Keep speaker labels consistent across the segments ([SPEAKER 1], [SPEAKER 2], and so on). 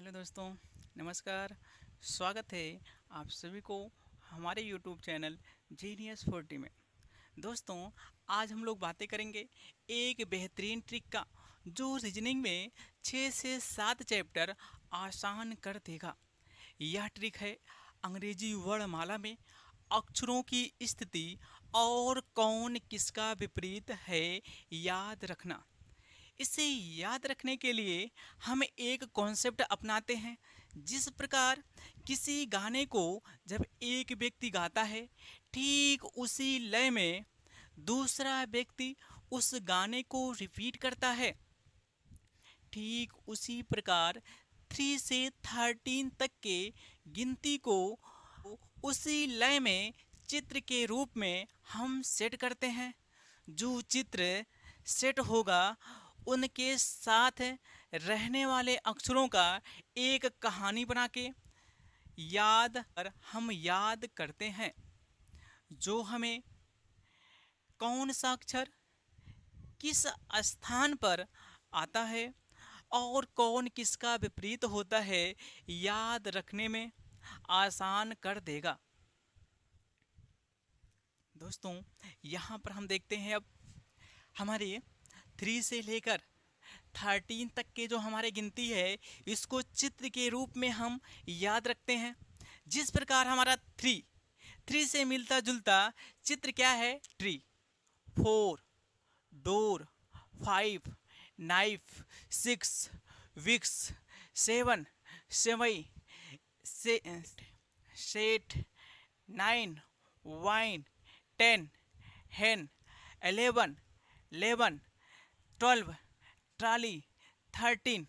[SPEAKER 1] Hello दोस्तों, नमस्कार। स्वागत है आप सभी को हमारे यूट्यूब चैनल जीनियस 40 में। दोस्तों, आज हम लोग बातें करेंगे एक बेहतरीन ट्रिक का जो रीजनिंग में 6 से 7 चैप्टर आसान कर देगा। यह ट्रिक है अंग्रेजी वर्णमाला में अक्षरों की स्थिति और कौन किसका विपरीत है याद रखना। इसे याद रखने के लिए हम एक कॉन्सेप्ट अपनाते हैं। जिस प्रकार किसी गाने को जब एक व्यक्ति गाता है, ठीक उसी लय में दूसरा व्यक्ति उस गाने को रिपीट करता है। ठीक उसी प्रकार 3 से 13 तक के गिनती को उसी लय में चित्र के रूप में हम सेट करते हैं। जो चित्र सेट होगा उनके साथ रहने वाले अक्षरों का एक कहानी बना के हम याद करते हैं। जो हमें कौन सा अक्षर किस स्थान पर आता है और कौन किसका विपरीत होता है याद रखने में आसान कर देगा। दोस्तों, यहाँ पर हम देखते हैं अब हमारे 3 से लेकर 13 तक के जो हमारे गिनती है, इसको चित्र के रूप में हम याद रखते हैं। जिस प्रकार हमारा 3 से मिलता जुलता चित्र क्या है? ट्री। 4 डोर, 5 नाइफ, 6 विक्स, 7 सेवई, 8 9 वाइन, 10 hen, 11 लेवन, 12 ट्राली, 13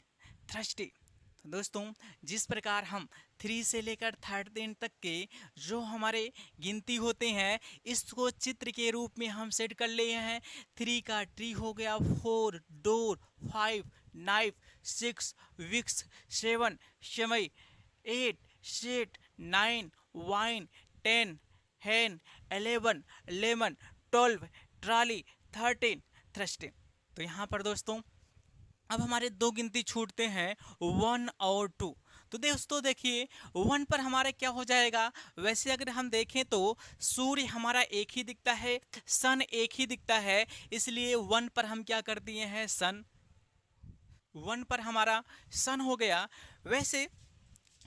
[SPEAKER 1] थ्रस्टी। तो दोस्तों, जिस प्रकार हम 3 से लेकर 13 तक के जो हमारे गिनती होते हैं, इसको चित्र के रूप में हम सेट कर लिए हैं। 3 का ट्री हो गया, 4 डोर, 5 नाइफ, 6 विक्स, 7 शमई, 8 शेट, 9 wine, 10 hen, 11 lemon, 12 trolley, 13 thirsty. तो यहाँ पर दोस्तों अब हमारे दो गिनती छूटते हैं, 1 और 2। तो दोस्तों देखिए, 1 पर हमारा क्या हो जाएगा? वैसे अगर हम देखें तो सूर्य हमारा एक ही दिखता है, सन एक ही दिखता है, इसलिए 1 पर हम क्या कर दिए हैं? सन। 1 पर हमारा सन हो गया। वैसे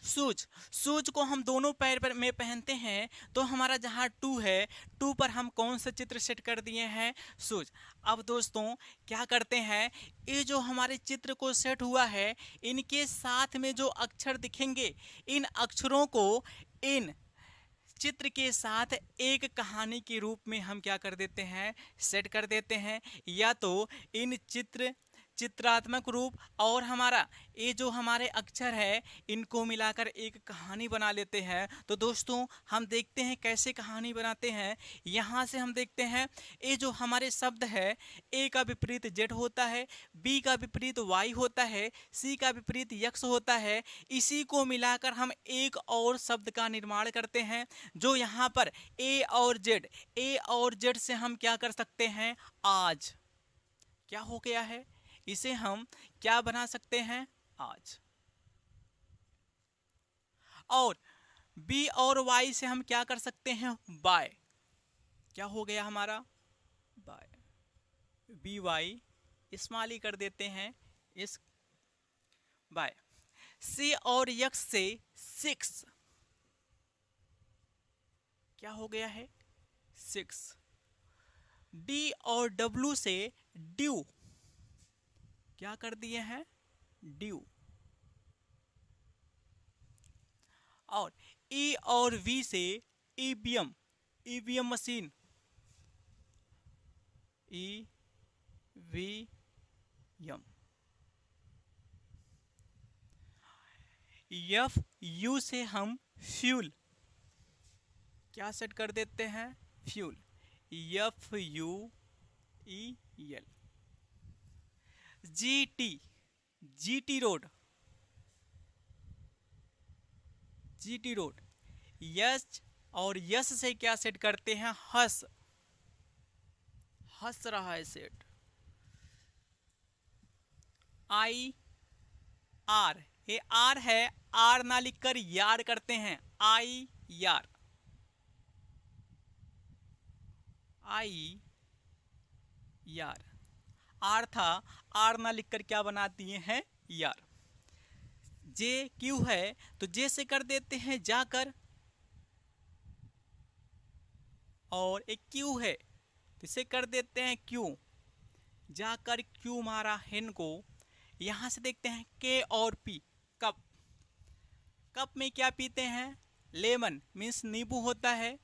[SPEAKER 1] शूज शूज को हम दोनों पैर पर में पहनते हैं, तो हमारा जहाँ 2 है, 2 पर हम कौन सा चित्र सेट कर दिए हैं? शूज। अब दोस्तों क्या करते हैं, ये जो हमारे चित्र को सेट हुआ है, इनके साथ में जो अक्षर दिखेंगे, इन अक्षरों को इन चित्र के साथ एक कहानी के रूप में हम क्या कर देते हैं? सेट कर देते हैं। या तो इन चित्रात्मक रूप और हमारा ये जो हमारे अक्षर है, इनको मिलाकर एक कहानी बना लेते हैं। तो दोस्तों हम देखते हैं कैसे कहानी बनाते हैं। यहाँ से हम देखते हैं, ये जो हमारे शब्द है, ए का विपरीत जेड होता है, बी का विपरीत वाई होता है, सी का विपरीत यक्स होता है। इसी को मिलाकर हम एक और शब्द का निर्माण करते हैं, जो यहाँ पर ए और जेड से हम क्या कर सकते हैं? आज। क्या हो गया है? इसे हम क्या बना सकते हैं? आज। और बी और वाई से हम क्या कर सकते हैं? बाय। क्या हो गया हमारा? बाय। बी वाई स्मॉल ही कर देते हैं, इस बाय। सी और यक्स से 6। क्या हो गया है? 6। डी और डब्ल्यू से ड्यू। क्या कर दिए हैं? ड्यू। और ई और वी से EVM. EVM machine. E V M. F U से हम फ्यूल। क्या सेट कर देते हैं? Fuel. F U E L. G T road. GT road. Yes और यस से क्या सेट करते हैं? हंस। हंस रहा है सेट। आई आर ये आर है, आर ना लिखकर यार करते हैं, आई यार, आई यार। आर था, आर ना लिखकर क्या बना दिए हैं, यार। जे क्यू है तो जे से कर देते हैं जाकर, और एक क्यू है तो इसे कर देते हैं क्यू, जाकर क्यू मारा हेन को। यहां से देखते हैं के और पी, कप। कप में क्या पीते हैं, लेमन मीन्स नींबू होता है,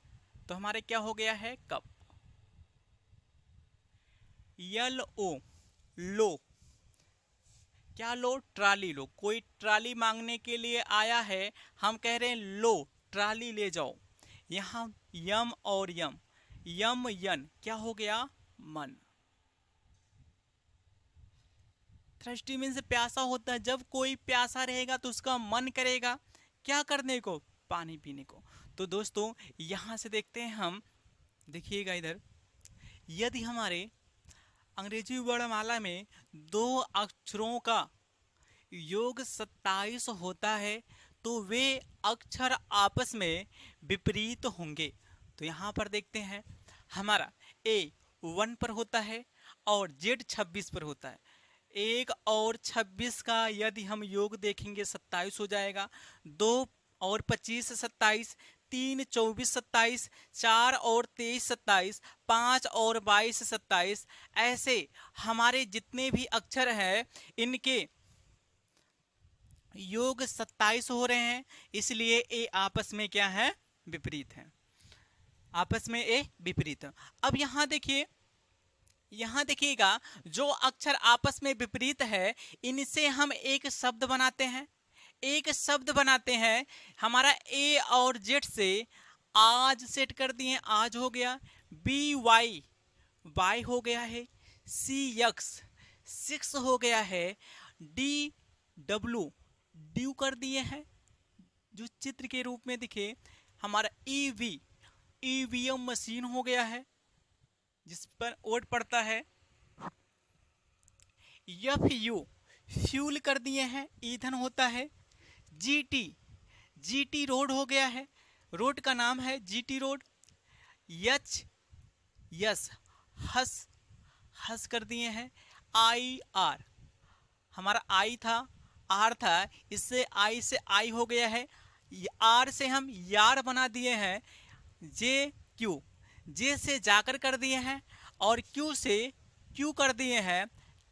[SPEAKER 1] तो हमारे क्या हो गया है, कप। यल ओ, लो, क्या लो, ट्राली लो। कोई ट्राली मांगने के लिए आया है, हम कह रहे हैं लो ट्राली ले जाओ। यहां यम और यम, यम यन क्या हो गया, मन। थर्स्टी मीन्स प्यासा होता है, जब कोई प्यासा रहेगा तो उसका मन करेगा क्या करने को, पानी पीने को। तो दोस्तों यहां से देखते हैं हम, देखिएगा इधर, यदि हमारे अंग्रेजी वर्णमाला में दो अक्षरों का योग 27 होता है तो वे अक्षर आपस में विपरीत होंगे। तो यहां पर देखते हैं हमारा ए 1 पर होता है और जेड 26 पर होता है। 1 और 26 का यदि हम योग देखेंगे 27 हो जाएगा। 2 और 25 27, 3 24 27, 4 और 23 27, 5 और 22 27। ऐसे हमारे जितने भी अक्षर हैं इनके योग 27 हो रहे हैं, इसलिए ए आपस में क्या है, विपरीत है, आपस में ए विपरीत है। अब यहां देखिए, यहां देखिएगा जो अक्षर आपस में विपरीत है इनसे हम एक शब्द बनाते हैं, एक शब्द बनाते हैं। हमारा ए और जेड से आज सेट कर दिए, आज हो गया। बी वाई, वाई हो गया है। सी यक्स, सिक्स हो गया है। डी डब्लू, ड्यू कर दिए हैं, जो चित्र के रूप में दिखे। हमारा ईवी, ईवीएम मशीन हो गया है जिस पर वोट पड़ता है। एफ यू, फ्यूल कर दिए हैं, ईंधन होता है। जीटी, जीटी रोड हो गया है, रोड का नाम है जीटी रोड। यच, यस, हस, हस कर दिए हैं। आई आर, हमारा आई था, आर था, इससे आई से आई हो गया है। आर से हम यार बना दिए हैं। जे क्यू, जे से जाकर कर दिए हैं, और क्यू से क्यू कर दिए हैं।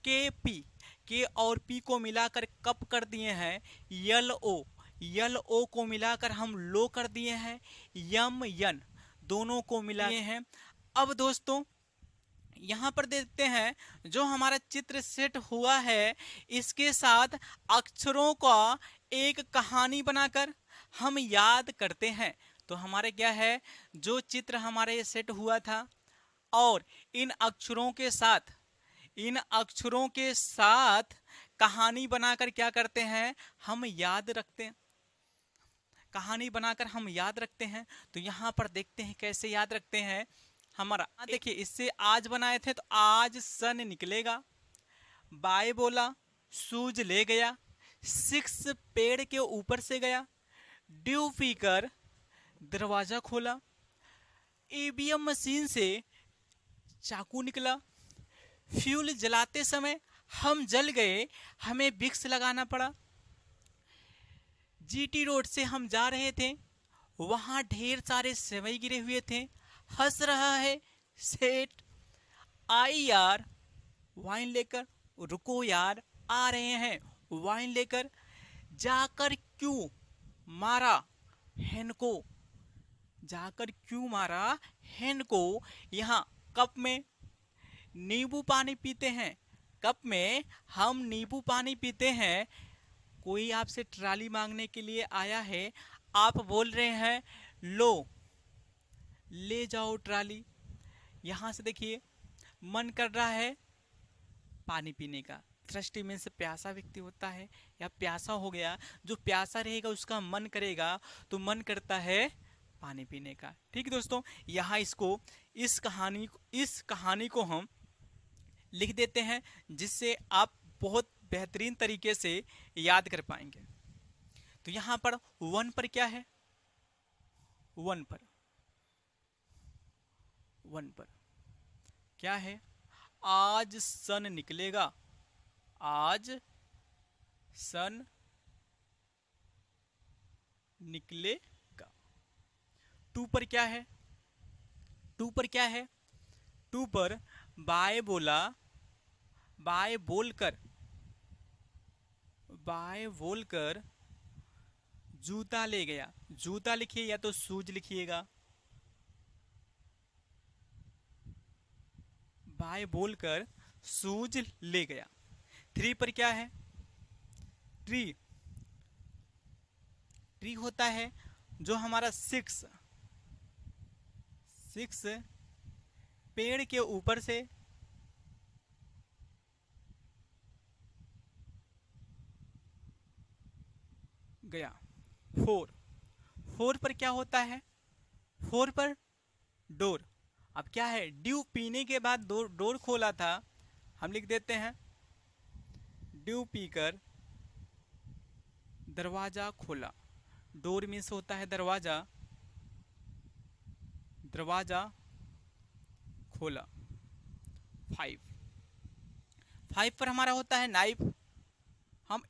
[SPEAKER 1] के पी, के और पी को मिलाकर कप कर दिए हैं। यल ओ, यल ओ को मिलाकर हम लो कर दिए हैं। यम यन, दोनों को मिलाए हैं। अब दोस्तों यहां पर देखते हैं जो हमारा चित्र सेट हुआ है इसके साथ अक्षरों का एक कहानी बनाकर हम याद करते हैं। तो हमारे क्या है, जो चित्र हमारे सेट हुआ था और इन अक्षरों के साथ, इन अक्षरों के साथ कहानी बनाकर क्या करते हैं, हम याद रखते हैं, कहानी बनाकर हम याद रखते हैं। तो यहां पर देखते हैं कैसे याद रखते हैं। हमारा देखिए, इससे आज बनाए थे तो आज सन निकलेगा। बाय बोला, सूज ले गया। सिक्स पेड़ के ऊपर से गया। ड्यू पीकर दरवाजा खोला। ईवीएम मशीन से चाकू निकला। फ्यूल जलाते समय हम जल गए, हमें विक्स लगाना पड़ा। जीटी रोड से हम जा रहे थे, वहां ढेर सारे सेवई गिरे हुए थे। हंस रहा है सेठ। आई यार, वाइन लेकर, रुको यार आ रहे हैं वाइन लेकर। जाकर क्यों मारा हेन को, जाकर क्यों मारा हेन को। यहां कप में नींबू पानी पीते हैं, कप में हम नींबू पानी पीते हैं। कोई आपसे ट्राली मांगने के लिए आया है, आप बोल रहे हैं लो ले जाओ ट्राली। यहां से देखिए मन कर रहा है पानी पीने का। थ्रस्टी मीन्स प्यासा व्यक्ति होता है या प्यासा हो गया। जो प्यासा रहेगा उसका मन करेगा, तो मन करता है पानी पीने का। ठीक है दोस्तों, यहाँ इसको, इस कहानी को हम लिख देते हैं जिससे आप बहुत बेहतरीन तरीके से याद कर पाएंगे। तो यहां पर 1 पर क्या है, 1 पर, 1 पर क्या है, आज सन निकलेगा, आज सन निकलेगा। 2 पर क्या है, 2 पर क्या है, 2 पर बाय बोला, बाय बोलकर, बाय बोलकर जूता ले गया। जूता लिखिए या तो शूज लिखिएगा, बाय बोलकर शूज ले गया। 3 पर क्या है, ट्री, ट्री होता है जो हमारा 6 पेड़ के ऊपर से गया। 4 पर क्या होता है, 4 पर डोर। अब क्या है, ड्यू पीने के बाद डोर खोला था, हम लिख देते हैं ड्यू पीकर दरवाजा खोला। डोर मीन्स होता है दरवाजा, दरवाजा खोला। 5 पर हमारा होता है नाइफ। हम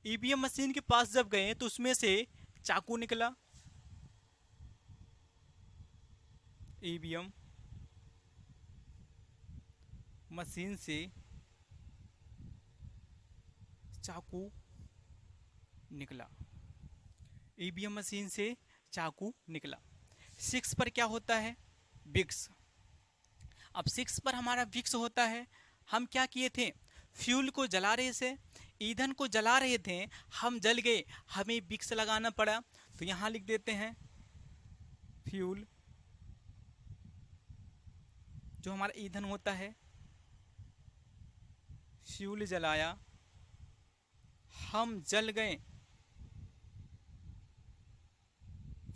[SPEAKER 1] ईवीएम मशीन के पास जब गए तो उसमें से चाकू निकला, ईवीएम मशीन से चाकू निकला, ईवीएम मशीन से चाकू निकला। 6 पर क्या होता है, विक्स। अब 6 पर हमारा विक्स होता है, हम क्या किए थे, फ्यूल को जला रहे थे, ईंधन को जला रहे थे, हम जल गए, हमें विक्स लगाना पड़ा। तो यहां लिख देते हैं फ्यूल, जो हमारा ईंधन होता है, फ्यूल जलाया, हम जल गए,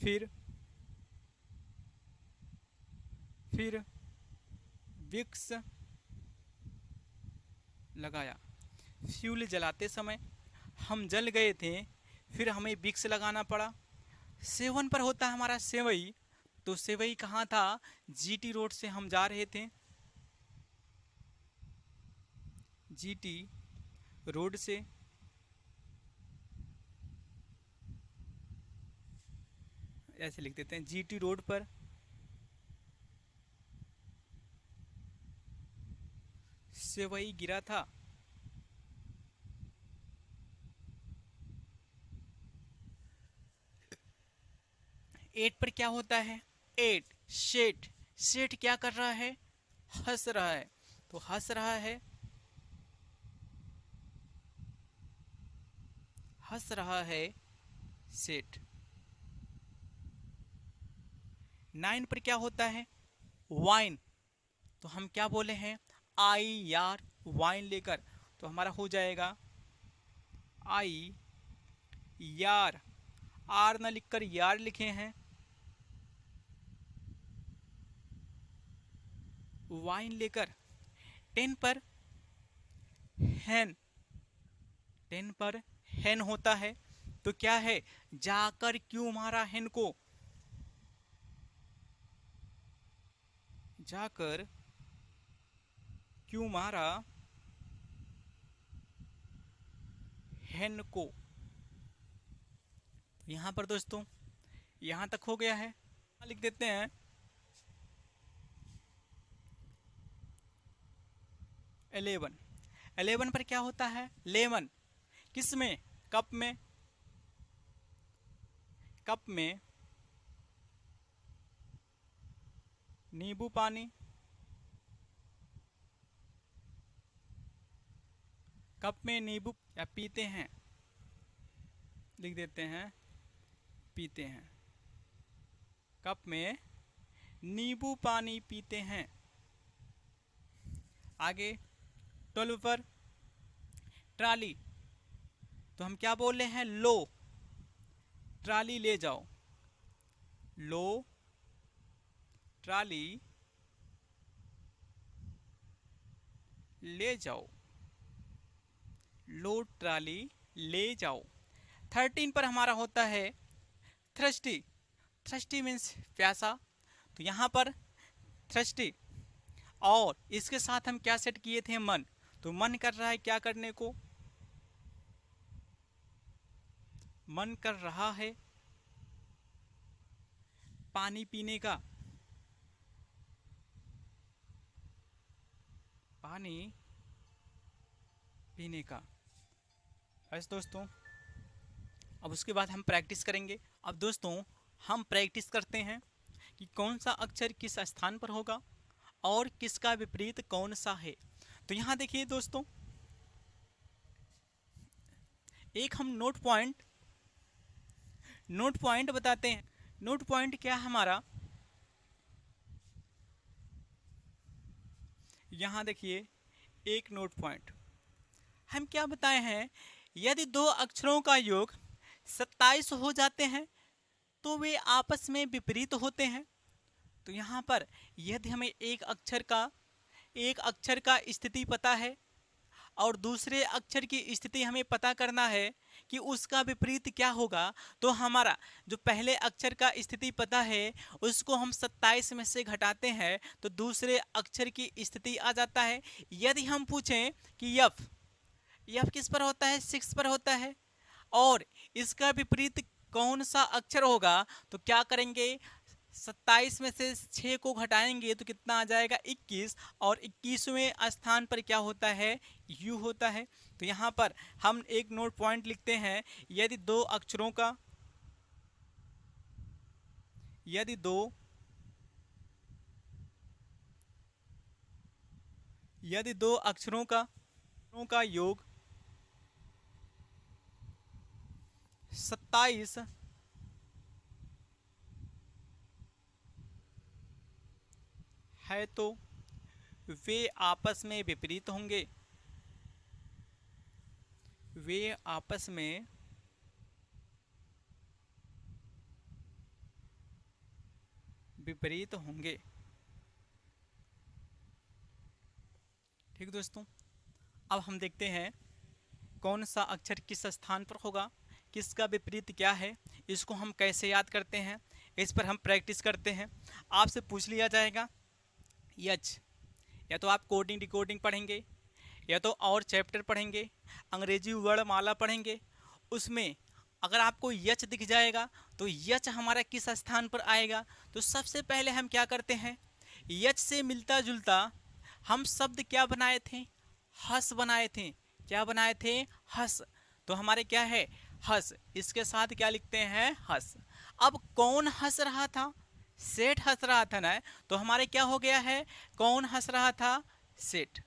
[SPEAKER 1] फिर विक्स लगाया। फ्यूल जलाते समय हम जल गए थे, फिर हमें विक्स लगाना पड़ा। 7 पर होता है हमारा सेवई। तो सेवई कहाँ था, जीटी रोड से हम जा रहे थे, जीटी रोड से ऐसे लिख देते हैं, जीटी रोड पर सेवई गिरा था। 8 पर क्या होता है, 8 शेठ। शेठ क्या कर रहा है, हंस रहा है। तो हंस रहा है, हंस रहा है सेठ। 9 पर क्या होता है, वाइन। तो हम क्या बोले हैं, आई यार वाइन लेकर। तो हमारा हो जाएगा आई यार, आर ना लिखकर यार लिखे हैं, वाइन लेकर। 10 पर हैन, 10 पर हैन होता है। तो क्या है, जाकर क्यों मारा हैन को, जाकर क्यों मारा हैन को। यहां पर दोस्तों यहां तक हो गया है, लिख देते हैं 11। 11 पर क्या होता है, लेमन। किसमें, कप में, कप में नींबू पानी, कप में नींबू या पीते हैं, लिख देते हैं पीते हैं, कप में नींबू पानी पीते हैं। आगे 12 पर ट्राली। तो हम क्या बोल रहे हैं, लो, ट्राली ले जाओ, लो ट्राली ले जाओ, लो ट्राली ले जाओ। 13 पर हमारा होता है थ्रस्टी। थ्रस्टी मीन्स प्यासा, तो यहाँ पर थ्रस्टी। और इसके साथ हम क्या सेट किए थे? मन। तो मन कर रहा है क्या करने को? मन कर रहा है पानी पीने का। पानी पीने का। बस दोस्तों, अब उसके बाद हम प्रैक्टिस करेंगे। अब दोस्तों हम प्रैक्टिस करते हैं कि कौन सा अक्षर किस स्थान पर होगा और किसका विपरीत कौन सा है। तो यहाँ देखिए दोस्तों, एक हम नोट पॉइंट बताते हैं। नोट पॉइंट क्या है हमारा? यहाँ देखिए एक नोट पॉइंट हम क्या बताए हैं, यदि दो अक्षरों का योग 27 हो जाते हैं तो वे आपस में विपरीत होते हैं। तो यहाँ पर यदि हमें एक अक्षर का स्थिति पता है और दूसरे अक्षर की स्थिति हमें पता करना है कि उसका विपरीत क्या होगा, तो हमारा जो पहले अक्षर का स्थिति पता है उसको हम 27 में से घटाते हैं तो दूसरे अक्षर की स्थिति आ जाता है। यदि हम पूछें कि यफ किस पर होता है? 6 पर होता है, और इसका विपरीत कौन सा अक्षर होगा, तो क्या करेंगे? 27 में से 6 को घटाएंगे तो कितना आ जाएगा? 21। और 21वें स्थान पर क्या होता है? यू होता है। तो यहाँ पर हम एक नोट पॉइंट लिखते हैं, यदि दो अक्षरों का योग 27 है तो वे आपस में विपरीत होंगे। वे आपस में विपरीत होंगे। ठीक दोस्तों, अब हम देखते हैं कौन सा अक्षर किस स्थान पर होगा, किसका विपरीत क्या है, इसको हम कैसे याद करते हैं, इस पर हम प्रैक्टिस करते हैं। आपसे पूछ लिया जाएगा यच, या तो आप कोडिंग डिकोडिंग पढ़ेंगे या तो और चैप्टर पढ़ेंगे, अंग्रेजी वर्णमाला पढ़ेंगे, उसमें अगर आपको यच दिख जाएगा तो यच हमारा किस स्थान पर आएगा। तो सबसे पहले हम क्या करते हैं, यच से मिलता जुलता हम शब्द क्या बनाए थे? हस बनाए थे। क्या बनाए थे? हस। तो हमारे क्या है? हस। इसके साथ क्या लिखते हैं? हस। अब कौन हंस रहा था? सेठ हंस रहा था ना, तो हमारे क्या हो गया है? कौन हंस रहा था? सेठ।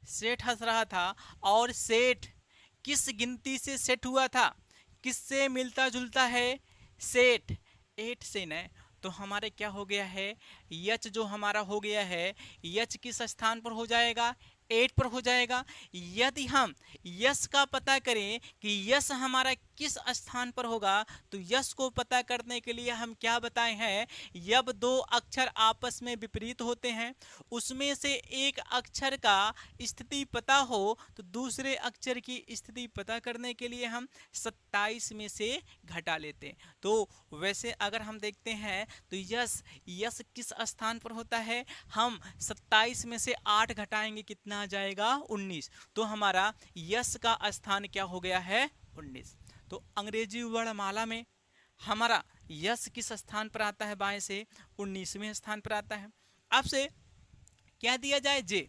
[SPEAKER 1] सेठ हंस रहा था। और सेठ किस गिनती से सेट हुआ था? किससे मिलता जुलता है? सेठ 8 से न। तो हमारे क्या हो गया है? यच जो हमारा हो गया है, यच किस स्थान पर हो जाएगा? 8 पर हो जाएगा। यदि हम यस का पता करें कि यस हमारा किस स्थान पर होगा, तो यस को पता करने के लिए हम क्या बताए हैं, जब दो अक्षर आपस में विपरीत होते हैं, उसमें से एक अक्षर का स्थिति पता हो तो दूसरे अक्षर की स्थिति पता करने के लिए हम 27 में से घटा लेते हैं। तो वैसे अगर हम देखते हैं तो यस यस किस स्थान पर होता है? हम 27 में से 8 घटाएंगे, कितना आ जाएगा? 19। तो हमारा यस का स्थान क्या हो गया है? 19। तो अंग्रेजी वर्णमाला में हमारा यस किस स्थान पर आता है? बाएं से 19वें स्थान पर आता है। आपसे क्या दिया जाए? जे।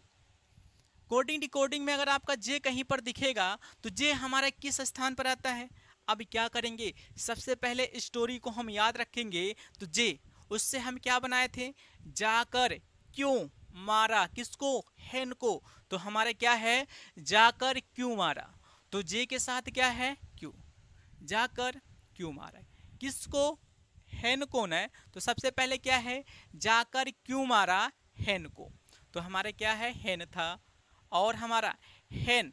[SPEAKER 1] कोडिंग डिकोडिंग में अगर आपका जे कहीं पर दिखेगा तो जे हमारा किस स्थान पर आता है? अब क्या करेंगे, सबसे पहले स्टोरी को हम याद रखेंगे। तो जे, उससे हम क्या बनाए थे? जाकर क्यों मारा किसको? हेन को। तो हमारे क्या है? जाकर क्यों मारा। तो जे के साथ क्या है? क्यों। जाकर क्यों मारा किसको? हेन को न। तो सबसे पहले क्या है? जाकर क्यों मारा? हेन को। तो हमारे क्या है? हेन था। और हमारा हेन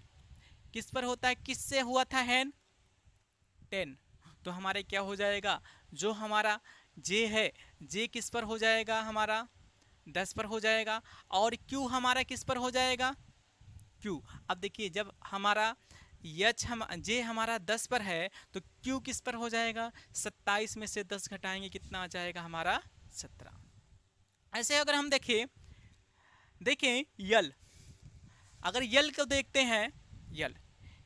[SPEAKER 1] किस पर होता है? किससे हुआ था हेन? 10। तो हमारे क्या हो जाएगा? जो हमारा जे है, जे किस पर हो जाएगा? हमारा 10 पर हो जाएगा। और क्यू हमारा किस पर हो जाएगा? क्यू। अब देखिए, जब हमारा यच हम जे हमारा 10 पर है तो क्यू किस पर हो जाएगा, 27 में से 10 घटाएंगे कितना आ जाएगा हमारा 17। ऐसे अगर हम देखें यल, अगर यल को देखते हैं, यल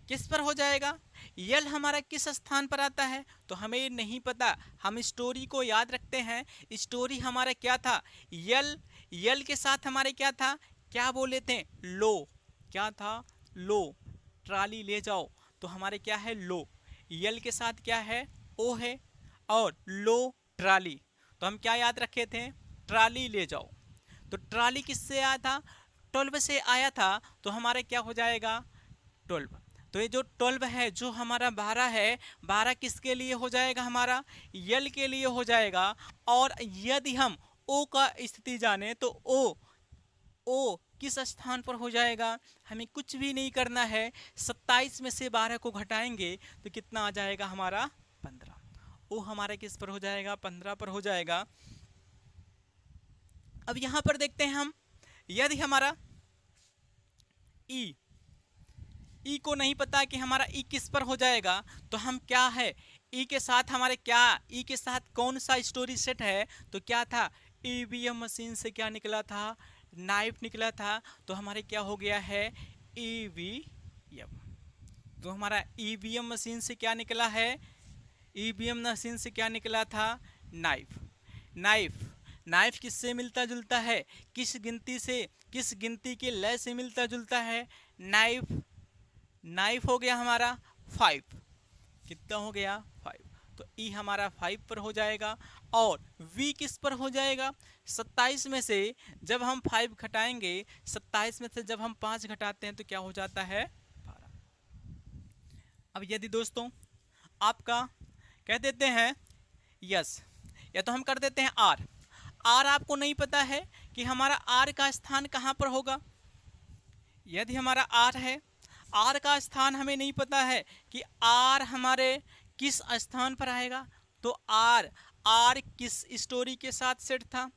[SPEAKER 1] किस पर हो जाएगा, यल हमारा किस स्थान पर आता है तो हमें नहीं पता। हम स्टोरी को याद रखते हैं, स्टोरी हमारा क्या था, यल के साथ हमारे क्या था, क्या बोले थे, लो, क्या था, लो, ट्राली ले जाओ, तो हमारे क्या है, लो, यल के साथ क्या है, ओ है, और लो ट्राली, तो हम क्या याद रखे थे, ट्राली ले जाओ। तो ट्राली किससे आया था, 12 से आया था, तो हमारे क्या हो जाएगा 12। तो ये जो 12 है, जो हमारा 12 है, 12 किसके लिए हो जाएगा, हमारा यल के लिए हो जाएगा। और यदि हम ओ का स्थिति जाने तो ओ किस स्थान पर हो जाएगा, हमें कुछ भी नहीं करना है, 27 में से 12 को घटाएंगे तो कितना आ जाएगा हमारा 15। ओ हमारा किस पर हो जाएगा, 15 पर हो जाएगा। अब यहां पर देखते हैं हम, यदि हमारा ई को नहीं पता कि हमारा ई किस पर हो जाएगा, तो हम क्या है, ई के साथ हमारे क्या, ई के साथ कौन सा स्टोरी सेट है, तो क्या था, ईवीएम मशीन से क्या निकला था, नाइफ निकला था, तो हमारे क्या हो गया है, ईवीएम। तो हमारा ईवीएम मशीन से क्या निकला है, ईवीएम मशीन से क्या निकला था, नाइफ। नाइफ किससे मिलता जुलता है, किस गिनती से, किस गिनती के लय से मिलता जुलता है, नाइफ हो गया हमारा 5, कितना हो गया 5, तो ई हमारा 5 पर हो जाएगा। और वी किस पर हो जाएगा, 27 में से जब हम 5 घटाएंगे, 27 में से जब हम 5 घटाते हैं तो क्या हो जाता है 12। अब यदि दोस्तों आपका कह देते हैं यस, या तो हम कर देते हैं आर आपको नहीं पता है कि हमारा आर का स्थान कहां पर होगा। यदि हमारा आर है, आर का स्थान हमें नहीं पता है कि आर हमारे किस स्थान पर आएगा, तो आर किस स्टोरी के साथ सेट था,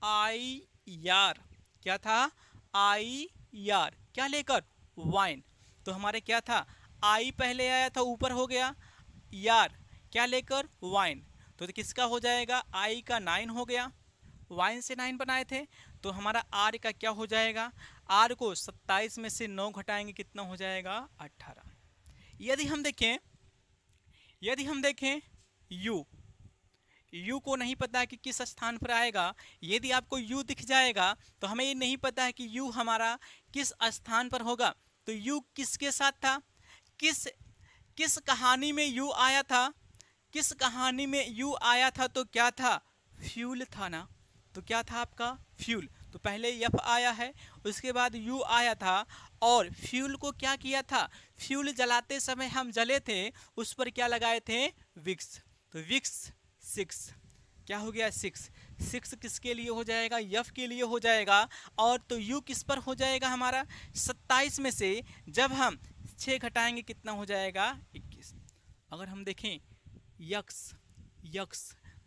[SPEAKER 1] आई यार, क्या था, आई यार, क्या लेकर, वाइन। तो हमारे क्या था, आई पहले आया था, ऊपर हो गया, यार क्या लेकर, वाइन, तो किसका हो जाएगा, आई का 9 हो गया, वाइन से 9 बनाए थे, तो हमारा आर का क्या हो जाएगा, आर को 27 में से 9 घटाएंगे कितना हो जाएगा 18। यदि हम देखें यू को नहीं पता कि किस स्थान पर आएगा। यदि आपको यू दिख जाएगा तो हमें ये नहीं पता है कि यू हमारा किस स्थान पर होगा, तो यू किसके साथ था, किस कहानी में यू आया था, किस कहानी में यू आया था, तो क्या था, फ्यूल था ना, तो क्या था आपका फ्यूल। तो पहले यफ आया है, उसके बाद यू आया था, और फ्यूल को क्या किया था, फ्यूल जलाते समय हम जले थे, उस पर क्या लगाए थे, विक्स, तो विक्स 6, क्या हो गया 6 किसके लिए हो जाएगा, यफ के लिए हो जाएगा। और तो यू किस पर हो जाएगा हमारा, 27 में से जब हम 6 घटाएंगे कितना हो जाएगा 21। अगर हम देखें यक्स,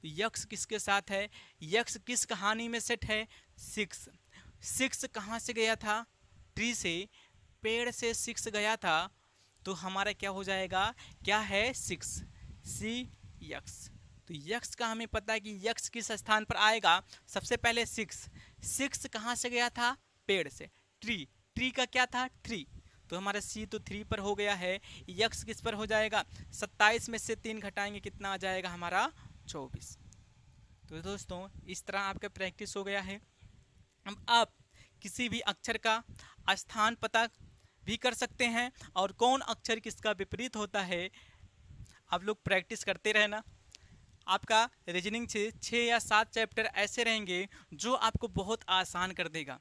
[SPEAKER 1] तो यक्स किसके साथ है, यक्स किस कहानी में सेट है, 6 कहाँ से गया था, ट्री से, पेड़ से 6 गया था, तो हमारा क्या हो जाएगा, क्या है 6 सी यक्स। तो यक्स का हमें पता है कि यक्स किस स्थान पर आएगा, सबसे पहले 6 कहाँ से गया था, पेड़ से, ट्री का क्या था, ट्री, तो हमारा सी तो 3 पर हो गया है। यक्स किस पर हो जाएगा, 27 में से 3 घटाएंगे कितना आ जाएगा हमारा 24। तो दोस्तों इस तरह आपका प्रैक्टिस हो गया है। अब आप किसी भी अक्षर का स्थान पता भी कर सकते हैं, और कौन अक्षर किसका विपरीत होता है, आप लोग प्रैक्टिस करते रहना। आपका रीजनिंग से 6 या 7 चैप्टर ऐसे रहेंगे जो आपको बहुत आसान कर देगा।